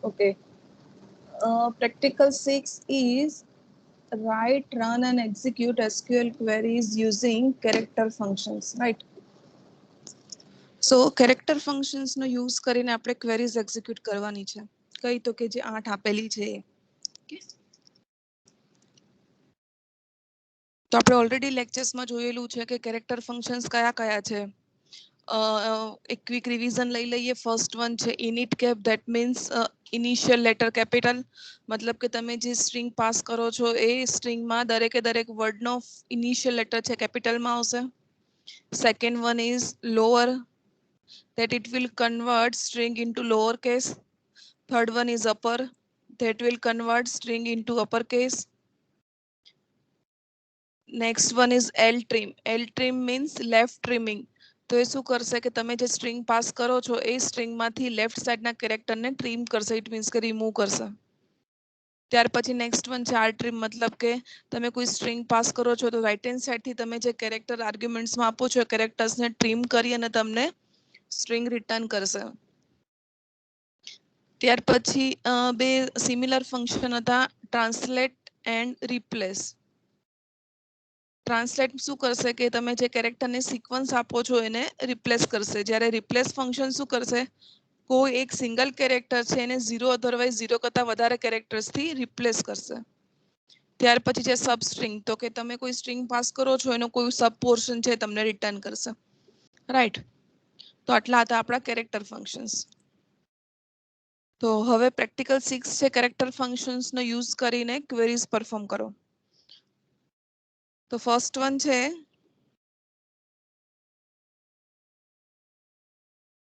Okay. Practical 6 is write, run and execute SQL queries using character functions, right? So character functions no use કરીને આપણે queries execute કરવાની છે. કઈ તો કે જે 8 આપેલી છે. Okay. તો આપણે ઓલરેડી લેક્ચર્સમાં જોયેલું છે કે character functions કયા કયા છે. એક ક્વિક રિવિઝન લઈ લઈએ. ફર્સ્ટ વન છે init cap, that means initial letter capital, મતલબ કે તમે જે સ્ટ્રિંગ પાસ કરો છો એ સ્ટ્રિંગમાં દરેકે દરેક વર્ડનો ઇનિશિયલ લેટર છે કેપિટલમાં આવશે. Second one is lower, that it will convert string into lowercase. Third one is upper, that will convert string into uppercase. Next one is L trim. L trim means left trimming. તો એ શું કરશે કે તમે જે string pass કરો છો એ સ્ટ્રિંગમાંથી left સાઈડના કેરેક્ટરને trim કરશે, it means કે રિમૂવ કરશે. ત્યાર પછી નેક્સ્ટ વન છે આર ટ્રીમ, મતલબ કે તમે કોઈ સ્ટ્રિંગ પાસ કરો છો તો રાઈટ હેન્ડ સાઈડથી તમે જે કેરેક્ટર આર્ગ્યુમેન્ટ્સમાં આપો છો એ કેરેક્ટર્સને ટ્રીમ કરી અને તમને સ્ટ્રિંગ રિટર્ન કરશે. ત્યાર પછી બે સિમિલર ફંક્શન હતા, ટ્રાન્સલેટ એન્ડ રિપ્લેસ. ટ્રાન્સલેટ શું કરશે કે તમે જે કેરેક્ટરને સિક્વન્સ આપો છો એને રિપ્લેસ કરશે, જ્યારે રિપ્લેસ ફંક્શન શું કરશે, કોઈ એક સિંગલ કેરેક્ટર છે એને 0 અધરવાઇઝ 0 કરતા વધારે કેરેક્ટર્સથી રિપ્લેસ કરશે. ત્યાર પછી છે સબસ્ટ્રિંગ, તો કે તમે કોઈ સ્ટ્રિંગ પાસ કરો છો એનો કોઈ સબ પોર્શન છે તમને રિટર્ન કરશે, રાઈટ. તો આટલા હતા આપણા કેરેક્ટર ફંક્શન્સ. તો હવે પ્રેક્ટિકલ 6 છે કેરેક્ટર ફંક્શન્સનો યુઝ કરીને ક્વેરીઝ પરફોર્મ કરો. તો ફર્સ્ટ વન છે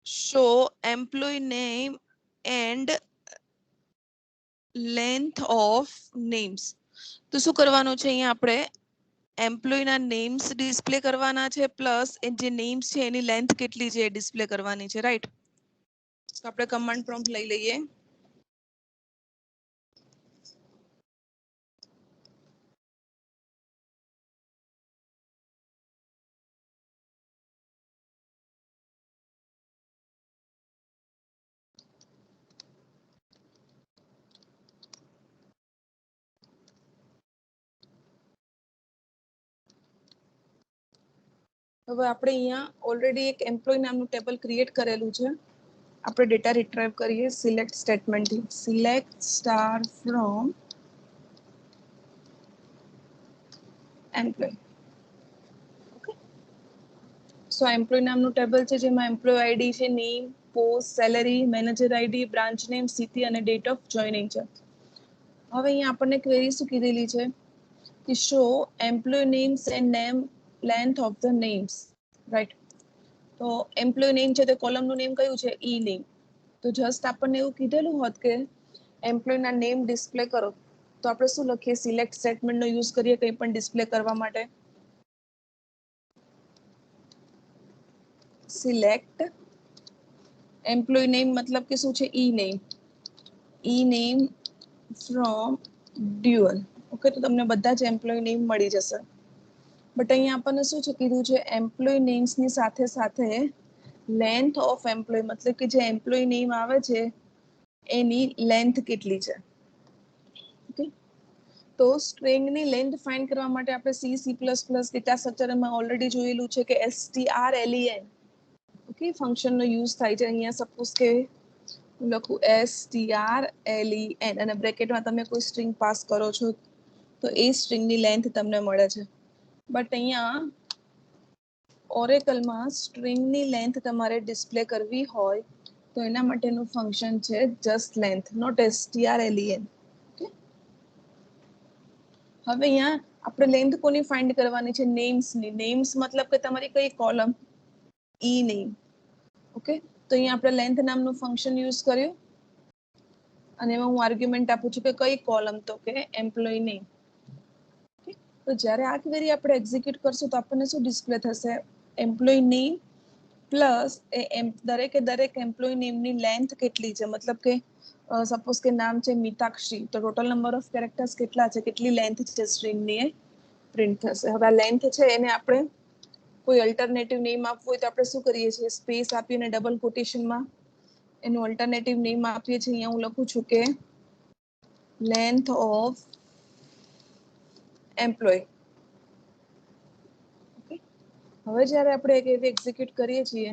show employ name and length of names. તો શું કરવાનું છે, અહીંયા આપણે એમ્પ્લોયના નેમ્સ ડિસ્પ્લે કરવાના છે, પ્લસ એ જે નેમ્સ છે એની લેન્થ કેટલી છે એ ડિસ્પ્લે કરવાની છે, રાઈટ. તો આપણે કમાન્ડ પ્રોમ્પ્ટ લઈ લઈએ. હવે આપણે અહીંયા ઓલરેડી એક એમ્પ્લોય નામનું ટેબલ ક્રિએટ કરેલું છે. આપણે ડેટા રિટ્રાઈવ કરીએ સિલેક્ટ સ્ટેટમેન્ટથી. Select star from employee. Okay. So employee નામનું ટેબલ છે જેમાં એમ્પ્લોય આઈડી છે, name, post, salary, manager ID, branch name, city અને ડેટ ઓફ જોઈનિંગ છે. હવે અહીંયા આપણને ક્વેરી શું કીધેલી છે કે show employee names and name length of the names, right. તો એમ્પ્લોય નેમ છે તો કોલમનું નેમ કયું છે, ઈ નેમ. તો જસ્ટ આપણને એવું કીધેલું હોત કે એમ્પ્લોયના નેમ ડિસ્પ્લે કરો, તો આપણે શું લખીએ, સિલેક્ટ સ્ટેટમેન્ટનો યુઝ કરીએ કંઈ પણ ડિસ્પ્લે કરવા માટે. સિલેક્ટ એમ્પ્લોય નેમ મતલબ કે શું છે, E name. E name from dual. Okay, તો તમને બધા જ એમ્પ્લોય નેમ મળી જશે. બટ અહીંયા આપણને શું છે કીધું છે, એમ્પ્લોય નેમ્સની સાથે સાથે લેન્થ ઓફ એમ્પ્લોય, મતલબ કે જે એમ્પ્લોય નેમ આવે છે એની લેન્થ કેટલી છે. ઓકે, તો સ્ટ્રિંગની લેન્થ ફાઇન્ડ કરવા માટે આપણે સી++ ડેટા સ્ટ્રક્ચરમાં ઓલરેડી જોયેલું છે કે strlen, ઓકે, ફંક્શનનો યુઝ થાય છે. અહીંયા સપોઝ કે હું લખું strlen અને બ્રેકેટમાં તમે કોઈ સ્ટ્રિંગ પાસ કરો છો તો એ સ્ટ્રિંગની લેન્થ તમને મળે છે. બટ અહીંયા ઓરેકલમાં સ્ટ્રિંગની લેન્થ તમારે ડિસ્પ્લે કરવી હોય તો એના માટેનું ફંક્શન છે જસ્ટ લેન્થ, નોટ strlen. હવે અહીંયા આપણે લેન્થ કોની ફાઇન્ડ કરવાની છે, નેમ્સની. નેમ્સ મતલબ કે તમારી કઈ કોલમ, ઈ નેમ. ઓકે, તો અહીંયા આપણે લેન્થ નામનું ફંક્શન યુઝ કર્યું અને એમાં હું આર્ગ્યુમેન્ટ આપું છું કે કઈ કોલમ, તો કે એમ્પ્લોય નેમ. તો જ્યારે આ ક્વેરી આપણે એક્ઝિક્યુટ કરશું તો આપણને શું ડિસ્પ્લે થશે, એમ્પ્લોય નેમ પ્લસ એ દરેકે દરેક એમ્પ્લોય નેમની લેન્થ કેટલી છે, મતલબ કે સપોઝ કે નામ છે મીતાક્ષી, તો ટોટલ નંબર ઓફ કેરેક્ટર્સ કેટલા છે, કેટલી લેન્થ છે સ્ટ્રિંગની, એ પ્રિન્ટ થશે. હવે આ લેન્થ છે એને આપણે કોઈ અલ્ટરનેટિવ નેમ આપવું હોય તો આપણે શું કરીએ છીએ, સ્પેસ આપીને ડબલ કોટેશનમાં એનું અલ્ટરનેટિવ નેમ આપીએ છીએ. અહીંયા હું લખું છું કે લેન્થ ઓફ એમ્પ્લોય. ઓકે, હવે જ્યારે આપણે એક એવી એક્ઝિક્યુટ કરીએ છીએ,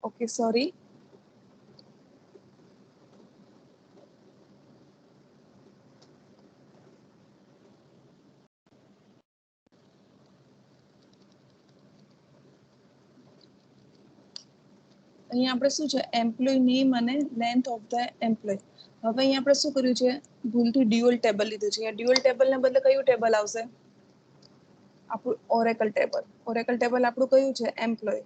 ઓકે સોરી, અહીંયા આપણે શું છે એમ્પ્લોય નેમ અને લેન્થ ઓફ ધ એમ્પ્લોય. હવે અહીંયા આપણે શું કર્યું છે, ભૂલથી ડ્યુઅલ ટેબલ લીધું છે. ડ્યુઅલ ટેબલને બદલે કયું ટેબલ આવશે? આપણું ઓરેકલ ટેબલ. ઓરેકલ ટેબલ આપણું કયું છે? એમ્પ્લોય.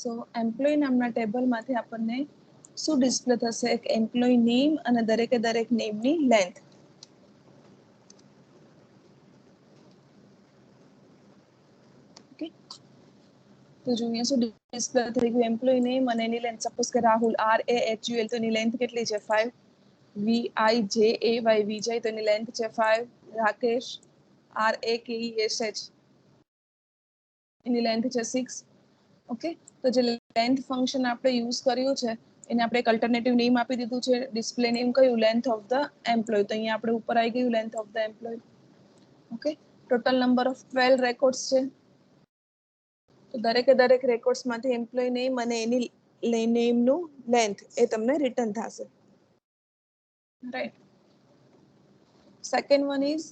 સો એમ્પ્લોય નામના ટેબલમાંથી આપણને શું ડિસ્પ્લે થશે? એક એમ્પ્લોય નેમ અને દરેકે દરેક નેમની લેન્થ. ઓકે, તો જો અહીંયા શું ડિસ્પ્લે થઈ ગયું? એમ્પ્લોય નેમ અને એની લેન્થ. સપોઝ કે રાહુલ RAHUL, તો એની લેન્થ કેટલી છે? 5. VIJAY વિજય, તો એની લેન્થ છે 5. રાકેશ RAKESH, એની લેન્થ છે 6. ઓકે, તો જે લેન્થ ફંક્શન આપણે યુઝ કર્યું છે એને આપણે એક અલ્ટરનેટિવ નેમ આપી દીધું છે. ડિસ્પ્લે નેમ કયું? Length of the employ. તો અહીંયા આપણે ઉપર આવી ગયું length of the employ. Okay, total number of 12 records છે. તો દરેકે દરેક રેકોર્ડ્સમાંથી એમ્પ્લોય નેમ અને એની નેમનું લેન્થ એ તમને રિટર્ન થશે. Right. Second one is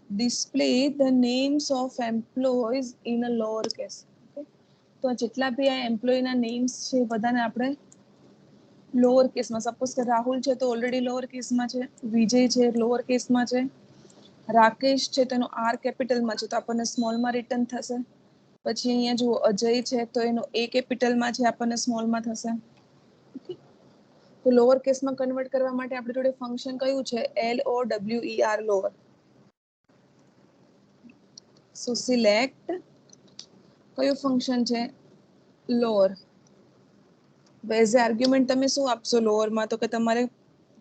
display the names of employees in a lower case. Okay, તો જેટલા બી આ એમ્પ્લોયના નેમ્સ છે બધાને આપણે લોઅર કેસમાં. સપોઝ કે રાહુલ છે તો ઓલરેડી લોઅર કેસમાં છે, વિજય છે લોઅર કેસમાં છે, રાકેશ છે તેનો R કેપિટલમાં છે તો આપણને સ્મોલમાં રિટર્ન થશે. પછી અહીંયા જુઓ અજય છે તો એનો A કેપિટલમાં છે, આપણને સ્મોલમાં થશે. તો લોઅર કેસમાં કન્વર્ટ કરવા માટે આપણી જોડે ફંક્શન કયું છે? LOWER, lower. સો સિલેક્ટ કયું ફંક્શન છે? લોઅર. એઝ એ આર્ગ્યુમેન્ટ તમે શું આપશો લોઅરમાં? તો કે તમારે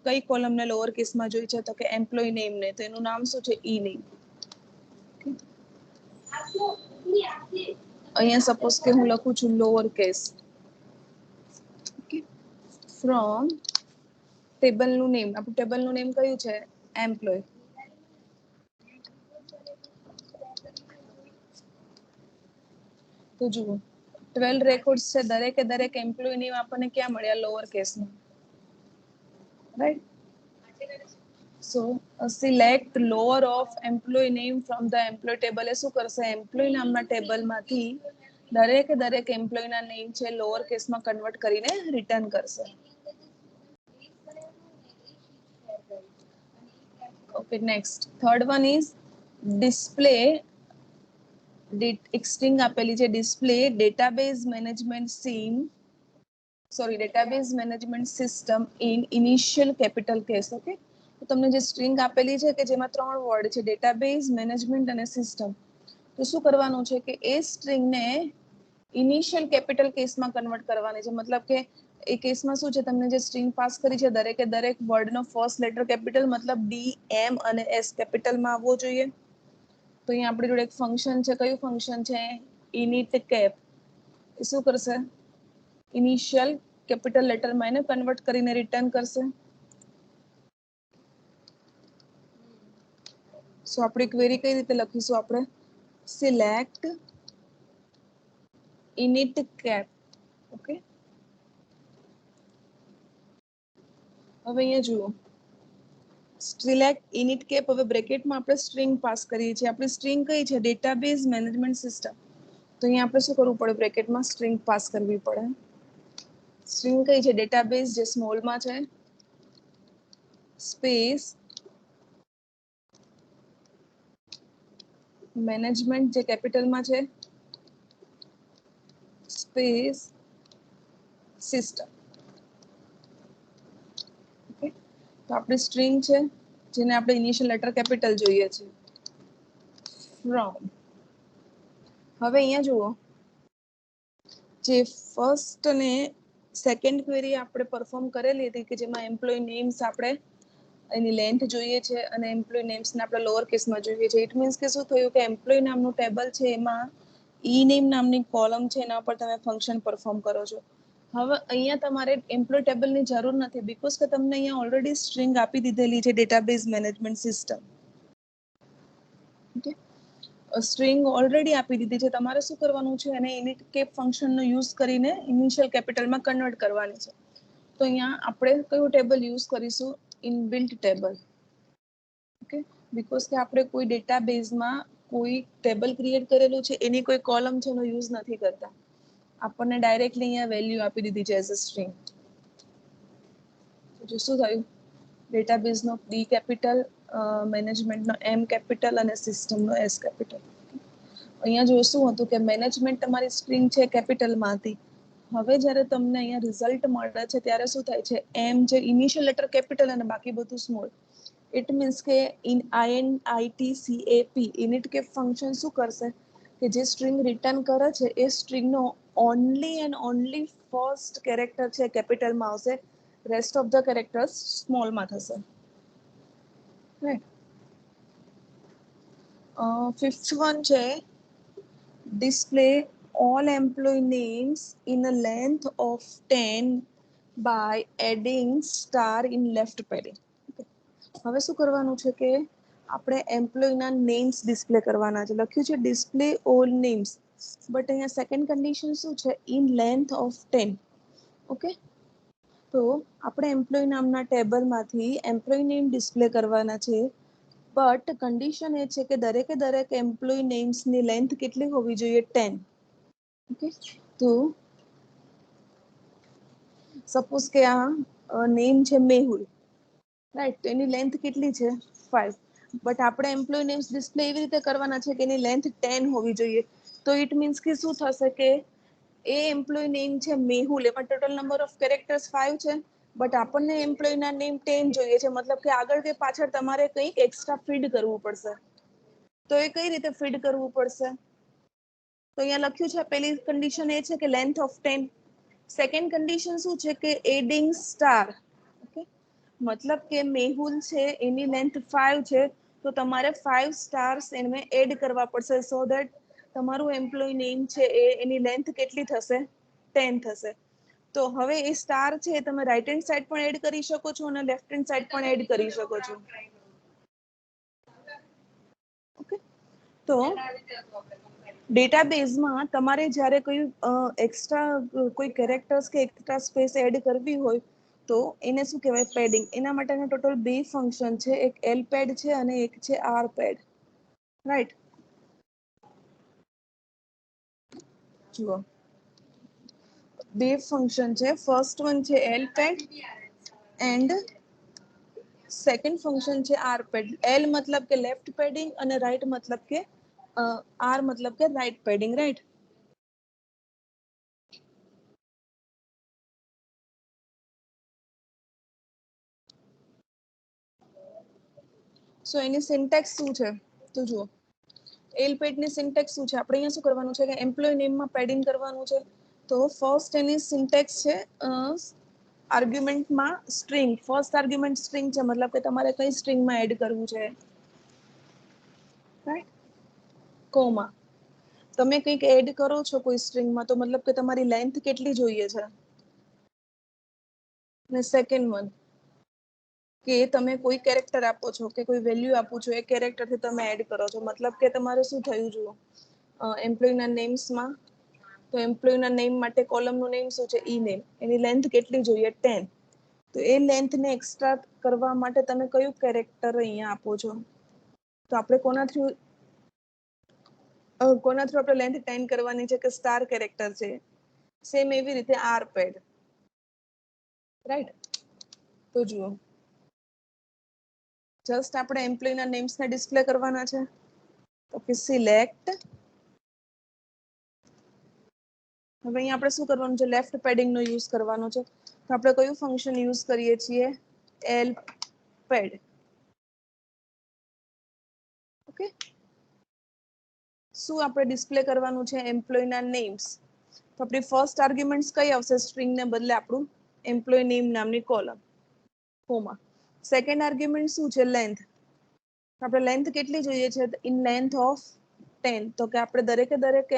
કઈ કોલમને લોઅર કેસમાં જોઈ છે? તો કે એમ્પ્લોય નેમ ને. તો એનું નામ શું છે? E name. અહીંયા સપોઝ કે હું લખું છું લોઅર કેસ ફ્રોમ ટેબલનું નેમ. આપણું ટેબલનું નેમ કયું છે? એમ્પ્લોય. તો જુઓ 12 રેકોર્ડ્સ છે, દરેકે દરેક એમ્પ્લોય નેમ આપણને ક્યાં મળ્યા? લોઅર કેસમાં. Right. So select lower of employee name from the employee table. એ શું કરશે? એમ્પ્લોય નામના ટેબલમાંથી દરેકે દરેક એમ્પ્લોયના નેમ છે લોઅર કેસમાં કન્વર્ટ કરીને રિટર્ન કરશે. Okay, next third one is display. એક સ્ટ્રિંગ આપેલી છે, display database management management system in initial capital case. Okay, તો તમને જે સ્ટ્રિંગ આપેલી છે કે જેમાં 3 વર્ડ છે, ડેટાબેઝ, મેનેજમેન્ટ અને સિસ્ટમ. તો શું કરવાનું છે કે એ સ્ટ્રિંગને ઇનિશિયલ કેપિટલ કેસમાં કન્વર્ટ કરવાની છે. મતલબ કે એ કેસમાં શું છે, તમને જે સ્ટ્રિંગ પાસ કરી છે દરેકે દરેક વર્ડનો ફર્સ્ટ લેટર કેપિટલ, મતલબ D, M અને S કેપિટલમાં આવવો જોઈએ. તો અહીંયા આપણી જોડે એક ફંક્શન છે. કયું ફંક્શન છે? init cap. એ શું કરશે? ઇનિશિયલ કેપિટલ લેટરમાં એને કન્વર્ટ કરીને રિટર્ન કરશે. સો આપણી ક્વેરી કઈ રીતે લખીશું આપણે? Select init cap. ઓકે, હવે અહીંયા જુઓ સિલેક્ટ init cap. હવે બ્રેકેટમાં આપણે સ્ટ્રિંગ પાસ કરીએ છીએ. આપણી સ્ટ્રિંગ કઈ છે? Database management system. તો અહીંયા આપણે શું કરવું પડે? બ્રેકેટમાં સ્ટ્રિંગ પાસ કરવી પડે. સ્ટ્રિંગ કઈ છે? ડેટાબેઝ જે સ્મોલમાં છે, સ્પેસ મેનેજમેન્ટ જે કેપિટલમાં છે, સ્પેસ સિસ્ટમ. ઓકે, તો આપણી સ્ટ્રિંગ છે જેને આપણે ઇનિશિયલ લેટર કેપિટલ જોઈએ છે. ફ્રોમ. હવે અહીંયા જુઓ જે ફર્સ્ટ અને સેકન્ડ ક્વેરી આપણે પરફોર્મ કરેલી હતી કે જેમાં એમ્પ્લોય નેમ્સ આપણે એની લેન્થ જોઈએ છે અને એમ્પ્લોય નેમ્સને આપણે લોઅર કેસમાં જોઈએ છે. ઇટ મીન્સ કે શું થયું કે એમ્પ્લોય નામનું ટેબલ છે એમાં ઈ નેમ નામની કોલમ છે એના પર તમે ફંક્શન પરફોર્મ કરો છો. હવે અહીંયા તમારે એમ્પ્લોય ટેબલની જરૂર નથી બીકોઝ કે તમને અહીંયા ઓલરેડી સ્ટ્રિંગ આપી દીધેલી છે database management system. Okay, string already આપી દીધી છે. તમારે શું કરવાનું છે અને ઇનિટ કેપ ફંક્શનનો યુઝ કરીને ઇનિશિયલ કેપિટલમાં કન્વર્ટ કરવાની છે. તો અહીંયા આપણે કયું ટેબલ યુઝ કરીશું? Inbuilt table. ઓકે, બીકોઝ કે આપણે કોઈ ડેટાબેઝમાં કોઈ ટેબલ ક્રિએટ કરેલું છે એની કોઈ કોલમ છે એનો યુઝ નથી કરતા. આપણને ડાયરેક્ટલી અહીંયા વેલ્યુ આપી દીધી છે એઝ અ સ્ટ્રિંગ. તો શું થયું? ડેટાબેઝનો ડી કેપિટલ, મેનેજમેન્ટનો એમ કેપિટલ અને સિસ્ટમનો એસ કેપિટલ. અહીંયા જો શું હતું કે મેનેજમેન્ટ તમારી સ્ટ્રિંગ છે કેપિટલમાં હતી. હવે જ્યારે તમને અહીંયા રિઝલ્ટ મળે છે ત્યારે શું થાય છે? એમ જે ઇનિશિયલ લેટર કેપિટલ અને બાકી બધું સ્મોલ. ઇટ મીન્સ કે INITCAP ઇનિટ કેપ ફંક્શન શું કરશે કે જે સ્ટ્રિંગ રિટર્ન કરે છે એ સ્ટ્રિંગનો only and only first character છે કેપિટલમાં આવશે, રેસ્ટ ઓફ ધ કેરેક્ટર્સ સ્મોલમાં થશે. રાઈટ. ફિફ્થ વન છે display all employee names in a length of 10 by adding star in left padding. હવે શું કરવાનું છે કે આપણે એમ્પ્લોયના નેમ્સ ડિસ્પ્લે કરવાના છે. લખ્યું છે ડિસ્પ્લે ઓલ નેમ્સ, બટ અહીંયા સેકન્ડ કન્ડિશન શું છે? In length of 10. ઓકે, તો આપણે એમ્પ્લોય નામના ટેબલમાંથી એમ્પ્લોય નેમ ડિસ્પ્લે કરવાના છે, બટ કન્ડિશન એ છે કે દરેકે દરેક એમ્પ્લોય નેમ્સની લેન્થ કેટલી હોવી જોઈએ? 10. ઓકે, તો સપોઝ કે આ નેમ છે મેહુલ, રાઈટ? તો એની લેન્થ કેટલી છે? 5. બટ આપણે એમ્પ્લોય નેમ્સ ડિસ્પ્લે એવી રીતે કરવાના છે કે એની લેન્થ 10 હોવી જોઈએ. તો ઇટ મીન્સ કે શું થશે કે એ એમ્પ્લોય નેમ છે મેહુલ, એમાં ટોટલ નંબર ઓફ કેરેક્ટર્સ 5 છે, બટ આપણને એમ્પ્લોયના નેમ 10 જોઈએ છે. મતલબ કે આગળ કે પાછળ તમારે કંઈક એક્સ્ટ્રા ફીડ કરવું પડશે. તો એ કઈ રીતે ફીડ કરવું પડશે? તો અહીંયા લખ્યું છે પહેલી કન્ડિશન એ છે કે લેન્થ ઓફ 10. સેકન્ડ કન્ડિશન શું છે કે એડિંગ સ્ટાર. ઓકે, મતલબ કે મેહુલ છે એની લેન્થ 5 છે, તો તમારે 5 સ્ટાર્સ એને એડ કરવા પડશે સો ધેટ તમારું એમ્પ્લોય નેમ છે એની લેન્થ કેટલી થશે? 10 થશે. તો હવે એ સ્ટાર છે તમે રાઈટ હેન્ડ સાઈડ પણ એડ કરી શકો છો અને લેફ્ટ હેન્ડ સાઈડ પણ એડ કરી શકો છો. ઓકે, તો ડેટાબેઝમાં તમારે જ્યારે કોઈ એક્સ્ટ્રા કોઈ કેરેક્ટર્સ કે એક્સ્ટ્રા સ્પેસ એડ કરવી હોય તો એને શું કહેવાય? પેડિંગ. એના માટેના ટોટલ 2 ફંક્શન છે, એક એલ પેડ છે અને એક છે આર પેડ. રાઈટ? જુઓ, 2 ફંક્શન છે. ફર્સ્ટ વન છે L pad and second function છે આર પેડ. એલ મતલબ કે લેફ્ટ પેડિંગ અને રાઈટ મતલબ કે આર મતલબ કે રાઈટ પેડિંગ. રાઈટ? સો એની સિન્ટેક્સ શું છે? તો જુઓ, એલ પેડની સિન્ટેક્સ શું છે? આપણે અહીંયા શું કરવાનું છે કે એમ્પ્લોય નેમમાં પેડિંગ કરવાનું છે. તો ફર્સ્ટ એની સિન્ટેક્સ છે આર્ગ્યુમેન્ટમાં સ્ટ્રિંગ. ફર્સ્ટ આર્ગ્યુમેન્ટ સ્ટ્રિંગ છે, મતલબ કે તમારે કઈ સ્ટ્રિંગમાં એડ કરવું છે? રાઈટ? કોમા. તમે કંઈક એડ કરો છો કોઈ સ્ટ્રિંગમાં તો મતલબ કે તમારી લેન્થ કેટલી જોઈએ છે? ને સેકન્ડ વન કે તમે કોઈ કેરેક્ટર આપો છો કે કોઈ વેલ્યુ આપો છો, એ કેરેક્ટરથી તમે એડ કરો છો. મતલબ કે તમારે શું થયું? જુઓ, એમ્પ્લોયના નેમ્સમાં તો એમ્પ્લોયના નેમ માટે કોલમનું નેમ શું છે? E name. એની લેન્થ કેટલી જોઈએ? 10. તો એ લેન્થને એક્સ્ટ્રા કરવા માટે તમે કયું કેરેક્ટર અહીંયા આપો છો? તો આપણે કોના થ્રુ આપણે લેન્થ 10 કરવાની છે કે સ્ટાર કેરેક્ટર છે? સેમ એવી રીતે આર પેડ. રાઈટ? તો જુઓ, જસ્ટ આપણે એમ્પ્લોયના નેમ્સને ડિસ્પ્લે કરવાના છે. Okay, select. હવે અહીંયા આપણે શું કરવાનું છે? લેફ્ટ પેડિંગનો યુઝ કરવાનો છે. તો આપણે કયું ફંક્શન યુઝ કરીએ છીએ? L pad. ઓકે, શું આપણે ડિસ્પ્લે કરવાનું છે? એમ્પ્લોયના નેમ્સ. તો આપણી ફર્સ્ટ આર્ગ્યુમેન્ટ્સ કઈ આવશે? સ્ટ્રિંગને બદલે આપણું એમ્પ્લોય નેમ નામની કોલમ, કોમા. સેકન્ડ આર્ગ્યુમેન્ટ શું છે? લેન્થ. આપણે લેન્થ કેટલી જોઈએ છે? In length of 10. તો કે આપણે દરેક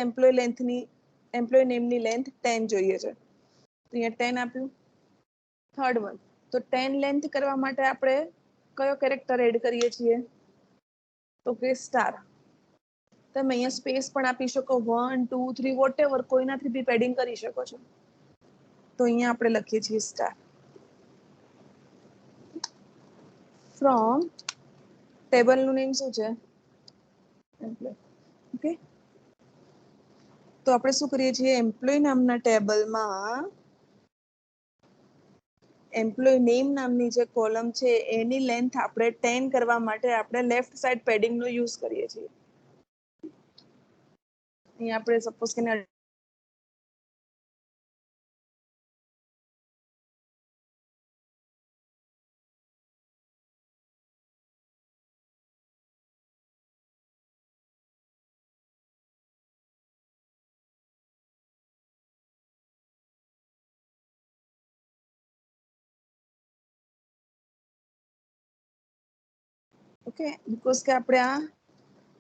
એમ્પ્લોય નેમની લેન્થ 10 જોઈએ છે. તો અહીંયા 10 આપ્યું. થર્ડ વન, તો 10 લેન્થ કરવા માટે આપણે કયો કેરેક્ટર એડ કરીએ છીએ? તો કે સ્ટાર. તમે અહીંયા સ્પેસ પણ આપી શકો, 1 2 3 વોટેવર, કોઈનાથી બી પેડિંગ કરી શકો છો. તો અહીંયા આપણે લખીએ છીએ સ્ટાર. ફ્રોમ ટેબલનું નેમ શું છે? ઓકે, તો આપણે શું કરીએ છીએ? એમ્પ્લોય નામના ટેબલમાં એમ્પ્લોય નેમ નામની જે કોલમ છે એની લેન્થ આપણે 10 કરવા માટે આપણે લેફ્ટ સાઈડ પેડિંગનો યુઝ કરીએ છીએ. અહીંયા આપણે સપોઝ કે ઓકે, બીકોઝ કે આપણે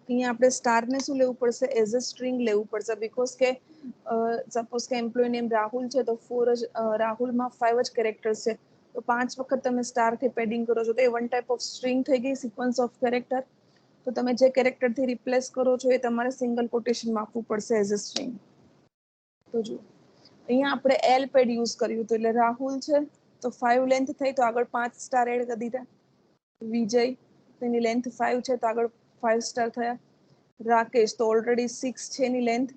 અહીંયા આપણે સ્ટારને શું લેવું પડશે? એઝ અ સ્ટ્રિંગ લેવું પડશે. બીકોઝ કે સપોઝ કે એમ્પ્લોય નેમ રાહુલ છે, તો રાહુલમાં 5 જ કેરેક્ટર્સ છે. તો 5 વખત તમે સ્ટારથી પેડિંગ કરો છો તો એ વન ટાઈપ ઓફ સ્ટ્રિંગ થઈ ગઈ, સિક્વન્સ ઓફ કેરેક્ટર. તો તમે જે કેરેક્ટરથી રિપ્લેસ કરો છો એ તમારે સિંગલ કોટેશનમાં આપવું પડશે એઝ અ સ્ટ્રિંગ. તો જો અહીંયા આપણે એલ પેડ યુઝ કર્યું હતું, એટલે રાહુલ છે તો 5 લેન્થ થઈ, તો આગળ 5 સ્ટાર એડ કરી દીધા. વિજય, તેની લેન્થ 5 છે તો આગળ 5 સ્ટાર થયા. રાકેશ તો ઓલરેડી 6 છે એની લેન્થ,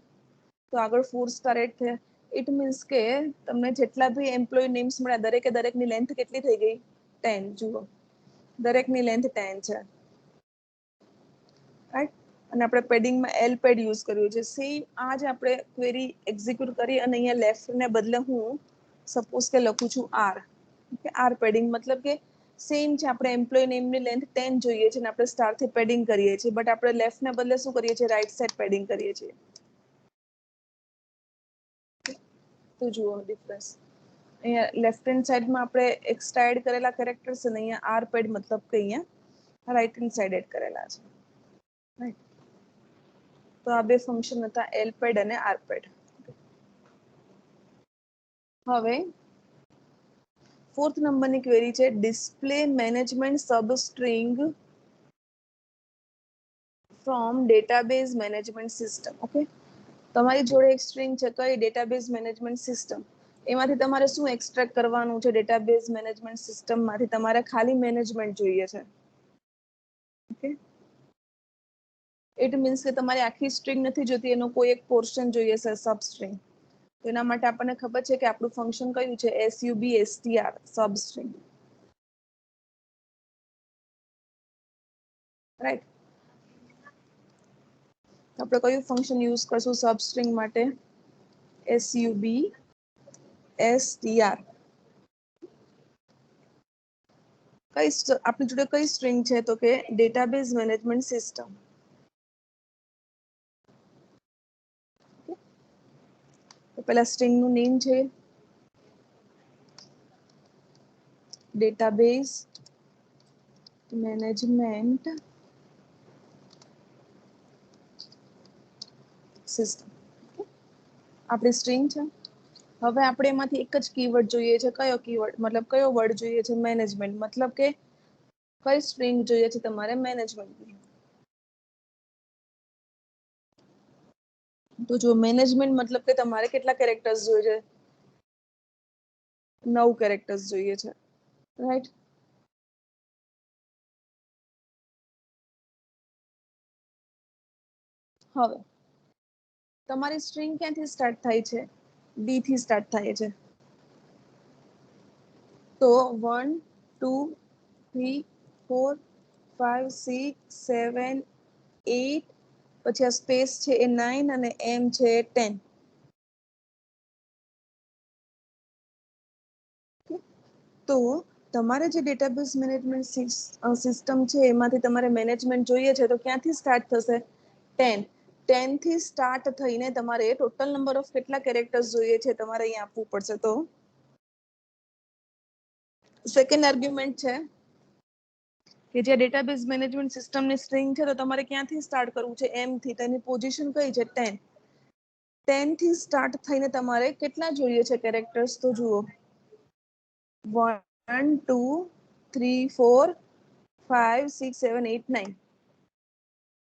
તો આગળ 4 સ્ટાર એડ થયા. ઇટ મીન્સ કે તમને જેટલા બી એમ્પ્લોય નેમ્સ મળ્યા દરેકની લેન્થ કેટલી થઈ ગઈ? 10. જુઓ, દરેકની લેન્થ 10 છે, રાઈટ. અને આપણે પેડિંગમાં એલ પેડ યુઝ કર્યું છે. સેમ આ જ આપણે ક્વેરી એક્ઝિક્યુટ કરી અને અહીંયા લેફ્ટને બદલે હું સપોઝ કે લખું છું આર. ઓકે, આર પેડિંગ મતલબ કે સેમ છે. આપણે એમ્પ્લોય નેમની લેન્થ 10 જોઈએ છે અને આપણે સ્ટારથી પેડિંગ કરીએ છીએ, બટ આપણે લેફ્ટને બદલે શું કરીએ છીએ? રાઈટ સાઈડ પેડિંગ કરીએ છીએ. તો જુઓ ડિફરન્સ. અહીંયા લેફ્ટ હેન્ડ સાઈડમાં આપણે એક્સ્ટ્રા એડ કરેલા કેરેક્ટર્સ અને અહીંયા આર પેડ મતલબ કે અહીંયા રાઈટ હેન્ડ સાઈડ એડ કરેલા છે, રાઈટ. તો આ બે ફંક્શન હતા, એલ પેડ અને આર પેડ. હવે ફોર્થ નંબરની ક્વેરી છે, display management substring from database management system. Okay, તમારી જોડે એક સ્ટ્રિંગ છે, કઈ? Database management system. એમાંથી તમારે શું એક્સટ્રેક્ટ કરવાનું છે? ડેટાબેઝ મેનેજમેન્ટ સિસ્ટમમાંથી તમારે ખાલી મેનેજમેન્ટ જોઈએ છે. ઓકે, ઇટ મીન્સ કે તમારે આખી સ્ટ્રિંગ નથી જોતી, એનો કોઈ એક પોર્શન જોઈએ છે, સબસ્ટ્રિંગ. તો એના માટે આપણને ખબર છે કે આપણું ફંક્શન કયું છે? SUBSTR, substring, right. આપણે કયું ફંક્શન યુઝ કરશું સબસ્ટ્રિંગ માટે? SUBSTR. આપણી જોડે કઈ સ્ટ્રિંગ છે? તો કે ડેટાબેઝ મેનેજમેન્ટ સિસ્ટમ. તો પેલા સ્ટ્રિંગ નું નેમ છે ડેટાબેઝ મેનેજમેન્ટ સિસ્ટમ. આપણી સ્ટ્રિંગ છે. હવે આપણે એમાંથી એક જ કીવર્ડ જોઈએ છે. કયો કીવર્ડ? મતલબ કયો વર્ડ જોઈએ છે? મેનેજમેન્ટ. મતલબ કે કઈ સ્ટ્રિંગ જોઈએ છે તમારે? મેનેજમેન્ટની. તો જો મેનેજમેન્ટ મતલબ કે તમારે કેટલા કેરેક્ટર્સ જોઈએ છે? 9 કેરેક્ટર્સ જોઈએ છે, રાઈટ. હવે તમારી સ્ટ્રિંગ ક્યાંથી સ્ટાર્ટ થાય છે? ડી થી સ્ટાર્ટ થાય છે. તો 1 2 3 4 5 6 7 8, પછી આ સ્પેસ છે એ 9 અને એમ છે એ 10. તો તમારે જે ડેટાબેઝ મેનેજમેન્ટ સિસ્ટમ છે એમાંથી તમારે મેનેજમેન્ટ જોઈએ છે, તો ક્યાંથી સ્ટાર્ટ થશે? 10. 10 થી સ્ટાર્ટ થઈને તમારે ટોટલ નંબર ઓફ કેટલા કેરેક્ટર્સ જોઈએ છે તમારે અહીંયા આપવું પડશે. તો સેકન્ડ આર્ગ્યુમેન્ટ છે કે જે ડેટાબેઝ મેનેજમેન્ટ સિસ્ટમની સ્ટ્રિંગ છે તો તમારે ક્યાંથી સ્ટાર્ટ કરવું છે m થી, તેની પોઝિશન કઈ છે 10. 10 થી સ્ટાર્ટ થઈને તમારે કેટલા જોઈએ છે કેરેક્ટર્સ તો જુઓ 1 2 3 4 5 6 7 8 9.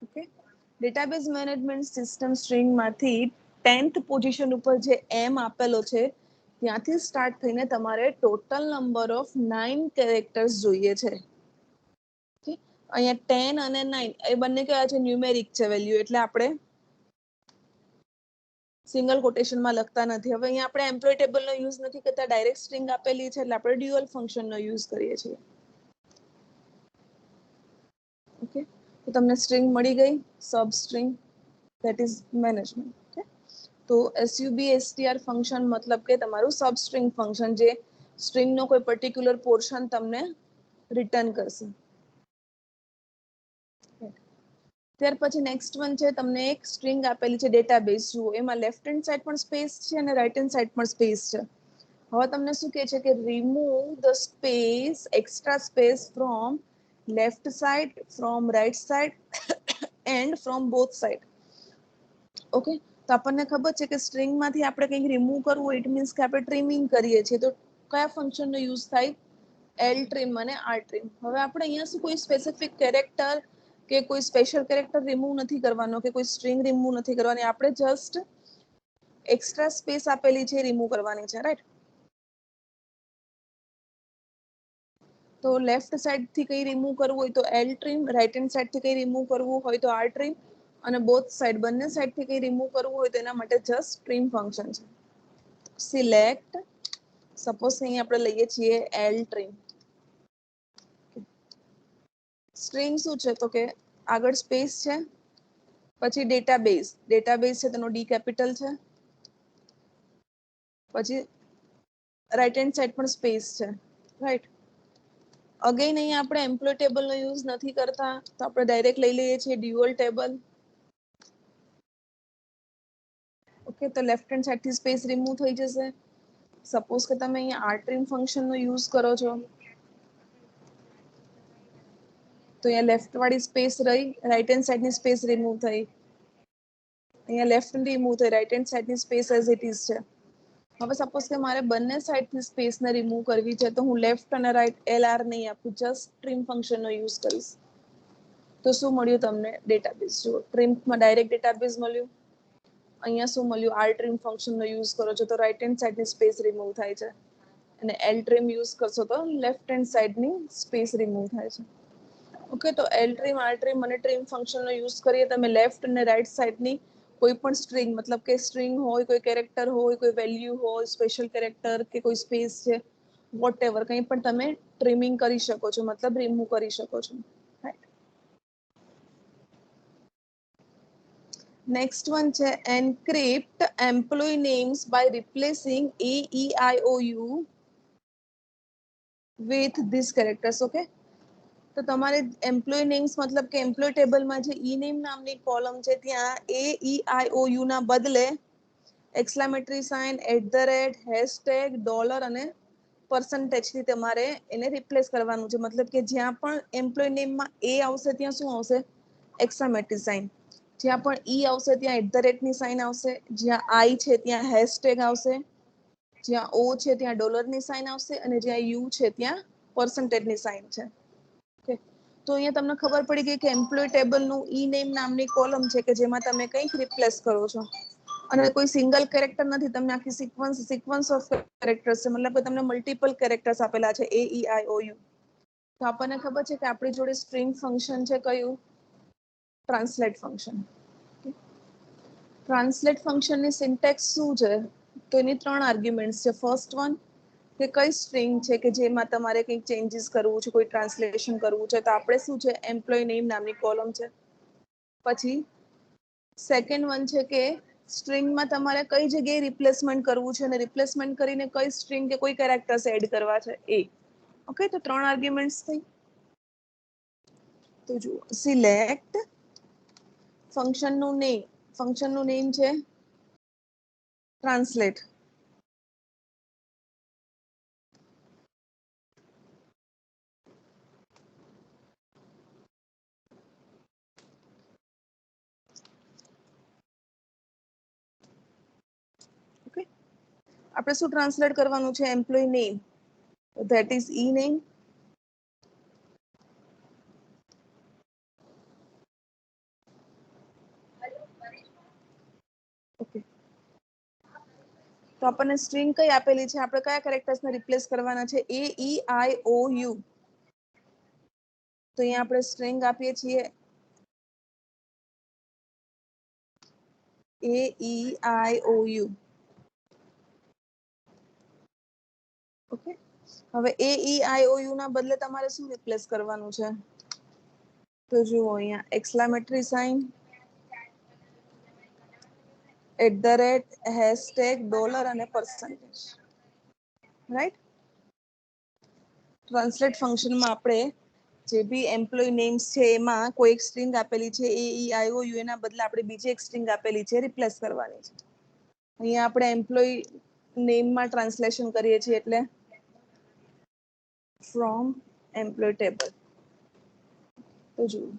Okay, database management system string માંથી 10th પોઝિશન ઉપર જે m આપેલો છે ત્યાંથી સ્ટાર્ટ થઈને તમારે ટોટલ નંબર ઓફ 9 કેરેક્ટર્સ જોઈએ છે. અહીંયા 10 અને 9 એ બંને કયા છે ન્યુમેરિક છે વેલ્યુ, એટલે આપણે સિંગલ કોટેશનમાં લખતા નથી. હવે અહીંયા આપણે એમ્પ્લોય ટેબલનો યુઝ નથી કરતા, ડાયરેક્ટ સ્ટ્રિંગ આપેલી છે એટલે આપણે ડ્યુઅલ ફંક્શનનો યુઝ કરીએ છીએ. ઓકે, તો તમને સ્ટ્રિંગ મળી ગઈ, substring that is management. Okay, તો substr ફંક્શન મતલબ કે તમારું સબ સ્ટ્રિંગ ફંક્શન જે સ્ટ્રિંગનો કોઈ પર્ટિક્યુલર પોર્શન તમને રિટર્ન કરશે. ત્યાર પછી નેક્સ્ટ વન છે, તમને એક સ્ટ્રિંગ આપેલી છે ડેટાબેઝ. જુઓ એમાં લેફ્ટ હેન્ડ સાઈડ પણ સ્પેસ છે અને રાઈટ હેન્ડ સાઈડ પણ સ્પેસ છે. હવે તમને શું કહે છે કે remove the space, extra space from left side, from right side and from both side. Okay, તો આપણને ખબર છે કે સ્ટ્રિંગમાંથી આપણે કંઈક રિમૂવ કરવું હોય, ઇટ મીન્સ કે આપણે ટ્રીમિંગ કરીએ છીએ, તો કયા ફંક્શનનો યુઝ થાય? એલ ટ્રીમ અને આર ટ્રીમ. હવે આપણે અહીંયા શું કોઈ સ્પેસિફિક કેરેક્ટર કે કોઈ સ્પેશિયલ કેરેક્ટર રિમૂવ નથી કરવાનો કે કોઈ સ્ટ્રિંગ રિમૂવ નથી કરવાની, આપણે જસ્ટ એક્સ્ટ્રા સ્પેસ આપેલી છે રિમૂવ કરવાની છે, રાઈટ? તો લેફ્ટ સાઈડ થી કઈ રિમૂવ કરવું હોય તો L trim, right hand side થી કઈ રિમૂવ કરવું હોય તો આર ટ્રીમ, અને બોથ સાઈડ બંને સાઈડ થી કઈ રિમૂવ કરવું હોય તો એના માટે જસ્ટ ટ્રીમ ફંક્શન છે. સિલેક્ટ, સપોઝ અહીં આપણે લઈએ છીએ એલ ટ્રીમ. સ્ટ્રિંગ શું છે તો કે આગળ સ્પેસ છે, પછી ડેટાબેઝ, ડેટાબેઝ છે તેનો ડી કેપિટલ છે, પછી રાઈટ હેન્ડ સાઈડ પણ સ્પેસ છે, રાઈટ? અગેન અહીંયા આપણે એમ્પ્લોય ટેબલનો યુઝ નથી કરતા, તો આપણે ડાયરેક્ટ લઈ લઈએ છીએ ડ્યુઅલ ટેબલ. ઓકે, તો લેફ્ટ હેન્ડ સાઈડ થી સ્પેસ રિમૂવ થઈ જશે. સપોઝ કે તમે અહીંયા આર ટ્રીમ ફંક્શનનો યુઝ કરો છો તો અહીંયા લેફ્ટ વાળી સ્પેસ રહી, રાઈટ હેન્ડ સાઈડની સ્પેસ રિમૂવ થઈ. અહીંયા લેફ્ટ રિમૂવ થઈ, રાઈટ હેન્ડ સાઈડની સ્પેસ એઝ ઇટ ઇઝ છે. હવે સપોઝ કે મારે બંને સાઈડથી સ્પેસને રિમૂવ કરવી છે તો હું લેફ્ટ અને રાઈટ એલ આર નહીં આપું, જસ્ટ ટ્રીમ ફંક્શનનો યુઝ કરીશ. તો શું મળ્યું તમને? ડેટાબેઝ. જુઓ, ટ્રીમમાં ડાયરેક્ટ ડેટાબેઝ મળ્યું. અહીંયા શું મળ્યું? આર ટ્રીમ ફંક્શનનો યુઝ કરો છો તો રાઈટ હેન્ડ સાઈડની સ્પેસ રિમૂવ થાય છે, અને એલ ટ્રીમ યુઝ કરશો તો લેફ્ટ હેન્ડ સાઈડની સ્પેસ રિમૂવ થાય છે. ઓકે, તો એલ ટ્રીમ, આર ટ્રીમ અને ટ્રીમ ફંક્શનનો યુઝ કરીએ તમે લેફ્ટ અને રાઈટ સાઈડની કોઈ પણ સ્ટ્રિંગ, મતલબ કે સ્ટ્રિંગ હોય, કોઈ કેરેક્ટર હોય, કોઈ વેલ્યુ હોય, સ્પેશિયલ કેરેક્ટર કે કોઈ સ્પેસ છે, વોટ એવર કંઈ પણ તમે ટ્રીમિંગ કરી શકો છો, મતલબ રિમૂવ કરી શકો છો. નેક્સ્ટ વન છે encrypt employ names by replacing AEIOU with these characters. Okay, તો તમારે એમ્પ્લોય નેમ્સ મતલબ કે એમ્પ્લોય ટેબલમાં જે ઈ નેમ નામની કોલમ છે ત્યાં AEIOU ના બદલે એક્સક્લેમેટરી સાઇન, @ હેશટેગ, ડોલર અને પર્સન્ટેજ થી તમારે એને રિપ્લેસ કરવાનું છે. મતલબ કે જ્યાં પણ એમ્પ્લોય નેમમાં એ આવશે ત્યાં શું આવશે? Exclamatory sign. જ્યાં પણ ઈ આવશે ત્યાં @ ની સાઇન આવશે, જ્યાં આઈ છે ત્યાં હેશટેગ આવશે, જ્યાં ઓ છે ત્યાં ડોલરની સાઇન આવશે, અને જ્યાં યુ છે ત્યાં પર્સન્ટેજની સાઇન છે. ઓકે, તો અહીંયા તમને ખબર પડી ગઈ કે એમ્પ્લોય ટેબલનું ઈ નેમ નામની કોલમ છે કે જેમાં તમે કંઈક રિપ્લેસ કરો છો, અને કોઈ સિંગલ કેરેક્ટર નથી, તમને આખી સિક્વન્સ ઓફ કેરેક્ટર્સ છે, મતલબ કે તમને મલ્ટિપલ કેરેક્ટર્સ આપેલા છે AEIOU. તો આપણને ખબર છે કે આપણી જોડે સ્ટ્રિંગ ફંક્શન છે કયું? Translate function. ટ્રાન્સલેટ ફંક્શનની સિન્ટેક્સ શું છે? તો એની 3 આર્ગ્યુમેન્ટ્સ છે. ફર્સ્ટ વન કે કઈ સ્ટ્રિંગ છે કે જેમાં તમારે કંઈક ચેન્જીસ કરવું છે, કોઈ ટ્રાન્સલેશન કરવું છે, તો આપણે શું છે એમ્પ્લોય નેમ નામની કોલમ છે. પછી સેકન્ડ વન છે કે સ્ટ્રિંગમાં તમારે કઈ જગ્યાએ રિપ્લેસમેન્ટ કરવું છે અને રિપ્લેસમેન્ટ કરીને કઈ સ્ટ્રિંગ કે કોઈ કેરેક્ટર્સ એડ કરવા છે એ. ઓકે, તો 3 આર્ગ્યુમેન્ટ્સ થઈ. તો જુઓ, સિલેક્ટ ફંક્શનનું નેમ છે ટ્રાન્સલેટ. આપણે શું ટ્રાન્સલેટ કરવાનું છે? Employ name, that is E name. Okay, તો આપણને સ્ટ્રિંગ કઈ આપેલી છે? આપણે કયા કેરેક્ટર્સને રિપ્લેસ કરવાના છે? એ ઈ આઈ ઓ યુ. તો અહીંયા આપણે સ્ટ્રિંગ આપીએ છીએ એ ઈ આઈ ઓ યુ. ઓકે, હવે એ ઈ આઈ ઓ યુ ના બદલે તમારે શું રિપ્લેસ કરવાનું છે? તો જુઓ અહીંયા એક્સક્લેમેટરી સાઇન, @ હેશટેગ ડોલર અને %. રાઈટ? ટ્રાન્સલેટ ફંક્શનમાં આપણે જે બી એમ્પ્લોય નેમ્સ છે એમાં કોઈ એક સ્ટ્રિંગ આપેલી છે એ ઈ આઈ ઓ યુ, એના બદલે આપણે બીજી એક સ્ટ્રિંગ આપેલી છે રિપ્લેસ કરવાની છે. અહીંયા આપણે એમ્પ્લોય નેમમાં ટ્રાન્સલેશન કરીએ છીએ એટલે ફ્રોમ એમ્પ્લોય ટેબલ. તો જુઓ,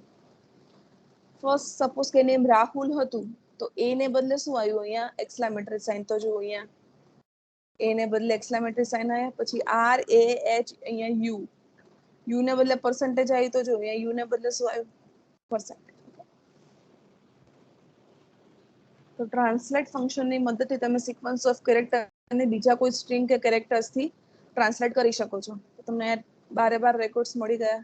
ફર્સ્ટ સપોઝ કે નેમ રાહુલ હતું, તો એ ને બદલે શું આવ્યું? અહીંયા એક્સક્લેમેટરી સાઇન. તો જુઓ અહીંયા એ ને બદલે એક્સક્લેમેટરી સાઇન આવ્યા, પછી આર એ એચ, અહીંયા યુ. યુ ને બદલે પર્સન્ટેજ આવી, તો જો અહીંયા યુ ને બદલે શું આવ્યું? પર્સન્ટેજ. તો ટ્રાન્સલેટ ફંક્શનની મદદથી તમે સિક્વન્સ ઓફ કેરેક્ટર અને બીજા કોઈ સ્ટ્રિંગ કે કેરેક્ટર્સથી ટ્રાન્સલેટ કરી શકો છો. તો તમને બારે બાર રેકોર્ડ્સ મળી ગયા.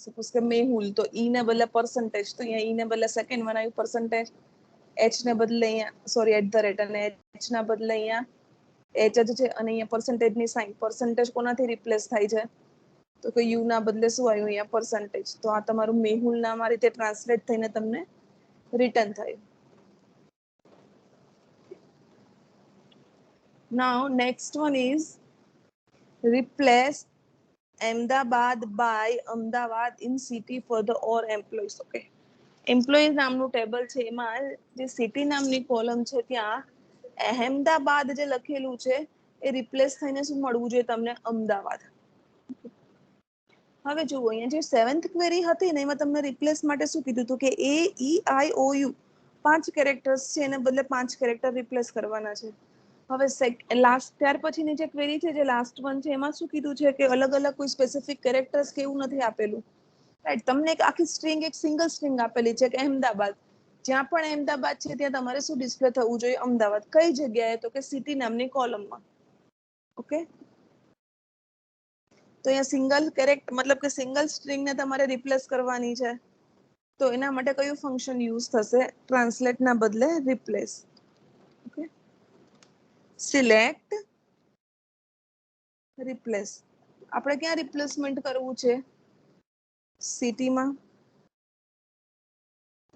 સપોઝ કે મેહુલ, તો ઈ ને બદલે પર્સન્ટેજ, તો અહીંયા ઈ ને બદલે સેકન્ડ વન આવ્યું પર્સન્ટેજ. એચ ને બદલે અહીંયા સોરી @ અને એચ ના બદલે અહીંયા એચ જ છે, અને અહીંયા પર્સન્ટેજની સાઇન. પર્સન્ટેજ કોનાથી રિપ્લેસ થાય છે? તો કે યુ ના બદલે શું આવ્યું? અહીંયા પર્સન્ટેજ. તો આ તમારું મેહુલ નામ આ રીતે ટ્રાન્સલેટ થઈને તમને રિટર્ન થયું. Now next one is replace Ahmedabad by Ahmedabad in city for the or employees. Okay, employees નામનું ટેબલ છે, એમાં જે સિટી નામની કોલમ છે ત્યાં અહેમદાબાદ જે લખેલું છે એ રિપ્લેસ થઈને શું મળવું જોઈએ તમને? અમદાવાદ. હવે જુઓ, અહીંયા જે 7th ક્વેરી હતી ને એમાં તમને રિપ્લેસ માટે શું કીધું હતું? કે એ ઈ આઈ ઓ યુ 5 કેરેક્ટર્સ છે, એને બદલે 5 કેરેક્ટર રિપ્લેસ કરવાના છે. હવે લાસ્ટ ત્યાર પછીની જે ક્વેરી છે, જે લાસ્ટ વન છે, એમાં શું કીધું છે? કે અલગ અલગ કોઈ સ્પેસિફિક કેરેક્ટર્સ કે એવું નથી આપેલું. રાઈટ? તમને એક આખી સ્ટ્રિંગ, એક સિંગલ સ્ટ્રિંગ આપેલી છે કે અહેમદાબાદ. જ્યાં પણ અહેમદાબાદ છે ત્યાં તમારે શું ડિસ્પ્લે થવું જોઈએ? અમદાવાદ. કઈ જગ્યાએ? તો કે સિટી નામની કોલમમાં. ઓકે, તો અહીંયા સિંગલ કેરેક્ટર મતલબ કે સિંગલ સ્ટ્રિંગને તમારે રિપ્લેસ કરવાની છે. તો એના માટે કયું ફંક્શન યુઝ થશે? ટ્રાન્સલેટ ના બદલે રિપ્લેસ. Okay, select replace. આપણે ક્યાં રિપ્લેસમેન્ટ કરવું છે? સિટીમાં.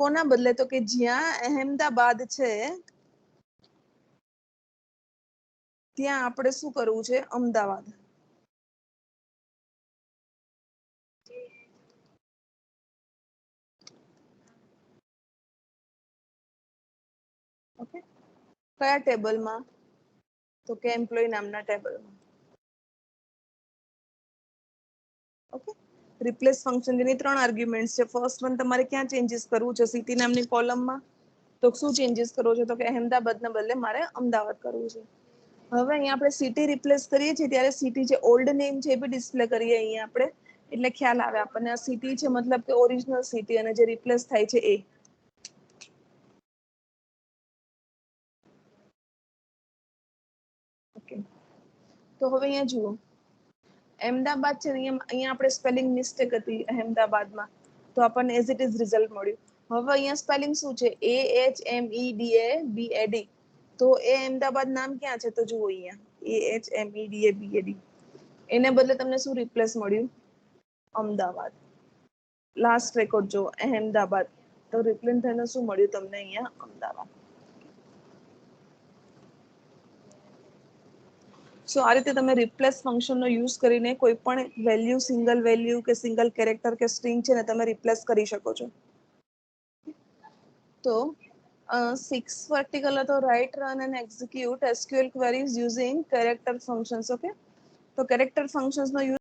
કોના બદલે? તો કે જ્યાં અહેમદાબાદ છે ત્યાં આપણે શું કરવું છે? અમદાવાદ. ઓકે, કયા ટેબલમાં? તો કે એમ્પ્લોય નામના ટેબલમાં. ઓકે, રિપ્લેસ ફંક્શન જેની 3 આર્ગ્યુમેન્ટ્સ છે. ફર્સ્ટ વન તમારે ક્યાં ચેન્જીસ કરવું છે? સિટી નામની કોલમમાં. તો શું ચેન્જીસ કરવો છે? તો કે અહેમદાબાદના બદલે મારે અમદાવાદ કરવું છે. હવે અહીંયા આપણે સિટી રિપ્લેસ કરીએ છીએ ત્યારે સિટી જે ઓલ્ડ નેમ છે એ બી ડિસ્પ્લે કરીએ અહીંયા આપણે, એટલે ખ્યાલ આવે આપણને. આ સિટી છે મતલબ કે ઓરિજિનલ સિટી, અને જે રિપ્લેસ થાય છે એ. ઓકે, તો હવે અહીંયા જુઓ, અહેમદાબાદ છે, અહીંયા આપણે સ્પેલિંગ મિસ્ટેક હતી અહેમદાબાદમાં, તો આપણને એઝ ઇટ ઇઝ રિઝલ્ટ મળ્યું. હવે અહીંયા સ્પેલિંગ શું છે? AHMEDABAD. તો એ અહેમદાબાદ નામ ક્યાં છે? તો જુઓ અહીંયા AHMEDABAD. એને બદલે તમને શું રિપ્લેસ મળ્યું? અમદાવાદ. લાસ્ટ રેકોર્ડ જો અહેમદાબાદ, તો રિપ્લેસ થઈને શું મળ્યું તમને? અહીંયા અમદાવાદ. સો આ રીતે તમે રિપ્લેસ ફંક્શનનો યુઝ કરીને કોઈ પણ વેલ્યુ, સિંગલ વેલ્યુ કે સિંગલ કેરેક્ટર કે સ્ટ્રિંગ છે ને તમે રિપ્લેસ કરી શકો છો. તો 6 વર્ટિકલ હતો, right, run and execute SQL queries using character functions. Okay, તો કેરેક્ટર ફંક્શન્સનો યુઝ